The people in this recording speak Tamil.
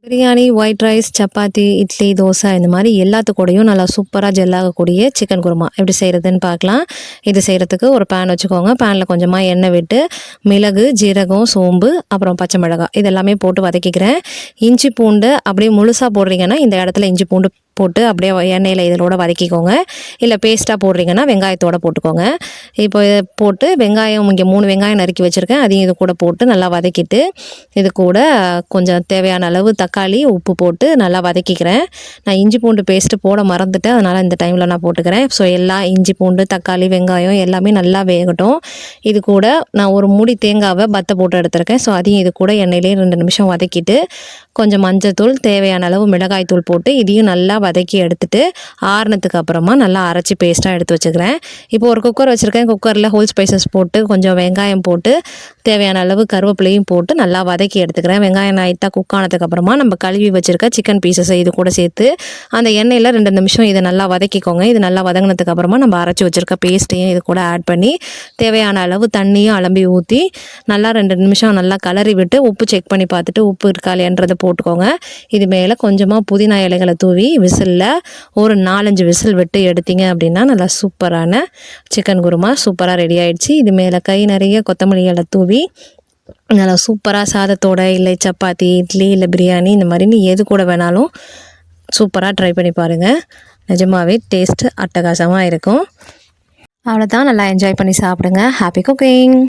பிரியாணி, ஒயிட் ரைஸ், சப்பாத்தி, இட்லி, தோசை இந்த மாதிரி எல்லாத்துக்கூடயும் நல்லா சூப்பராக ஜெல்லாகக்கூடிய சிக்கன் குருமா எப்படி செய்கிறதுன்னு பார்க்கலாம். இது செய்கிறதுக்கு ஒரு பேன் வச்சுக்கோங்க. பேனில் கொஞ்சமாக எண்ணெய் விட்டு மிளகு, ஜீரகம், சோம்பு, அப்புறம் பச்சை மிளகாய் இதெல்லாமே போட்டு வதக்கிக்கிறேன். இஞ்சி பூண்டு அப்படியே முழுசாக போடுறீங்கன்னா இந்த இடத்துல இஞ்சி பூண்டு போட்டு அப்படியே எண்ணெயில் இதோட வதக்கிக்கோங்க. இல்லை பேஸ்ட்டாக போடுறீங்கன்னா வெங்காயத்தோடு போட்டுக்கோங்க. இப்போ இதை போட்டு வெங்காயம் இங்கே 3 வெங்காயம் நறுக்கி வச்சுருக்கேன். அதையும் இது கூட போட்டு நல்லா வதக்கிட்டு இது கூட கொஞ்சம் தேவையான அளவு தக்காளி, உப்பு போட்டு நல்லா வதக்கிக்கிறேன். நான் இஞ்சி பூண்டு பேஸ்ட்டு போட மறந்துட்டேன். அதனால் இந்த டைமில் நான் போட்டுக்கிறேன். ஸோ எல்லா இஞ்சி பூண்டு, தக்காளி, வெங்காயம் எல்லாமே நல்லா வேகட்டும். இது கூட நான் ஒரு மூடி தேங்காவை பத்தை போட்டு எடுத்துருக்கேன். ஸோ அதையும் இது கூட எண்ணெயிலே 2 நிமிஷம் வதக்கிட்டு கொஞ்சம் மஞ்சத்தூள், தேவையான அளவு மிளகாய் தூள் போட்டு இதையும் நல்லா வதக்கி எடுத்துகிட்டு ஆறுனதுக்கு அப்புறமா நல்லா அரைச்சி பேஸ்ட்டாக எடுத்து வச்சுக்கிறேன். இப்போ ஒரு குக்கர் வச்சுருக்கேன். குக்கரில் ஹோல் ஸ்பைசஸ் போட்டு கொஞ்சம் வெங்காயம் போட்டு தேவையான அளவு கருவேப்பிலையும் போட்டு நல்லா வதக்கி எடுத்துக்கிறேன். வெங்காயம் லைட்டாக குக் ஆனதுக்கப்புறமா நம்ம கழுவி வச்சுருக்க சிக்கன் பீசஸை இது கூட சேர்த்து அந்த எண்ணெயில் 2 நிமிஷம் இதை நல்லா வதக்கிக்கோங்க. இது நல்லா வதங்கினதுக்கப்புறமா நம்ம அரைச்சி வச்சுருக்க பேஸ்ட்டையும் இது கூட ஆட் பண்ணி தேவையான அளவு தண்ணியும் அலம்பி ஊற்றி நல்லா 2 நிமிஷம் நல்லா கலரி விட்டு உப்பு செக் பண்ணி பார்த்துட்டு உப்பு இருக்கா இல்லையன்றதை போட்டுக்கோங்க. இது மேலே கொஞ்சமாக புதினா இலைகளை தூவி விசிலில் ஒரு 4-5 விசில் விட்டு எடுத்தீங்க அப்படின்னா நல்லா சூப்பரான சிக்கன் குருமா சூப்பராக ரெடி ஆகிடுச்சு. இது மேலே கை நிறைய கொத்தமல்லி இலை தூவி நல்லா சூப்பராக சாதத்தோட இல்லை சப்பாத்தி, இட்லி, இல்லை பிரியாணி இந்த மாதிரி நீ எது கூட வேணாலும் சூப்பராக ட்ரை பண்ணி பாருங்கள். நிஜமாகவே டேஸ்ட்டு அட்டகாசமாக இருக்கும். அவ்வளோதான், நல்லா என்ஜாய் பண்ணி சாப்பிடுங்க. Happy cooking.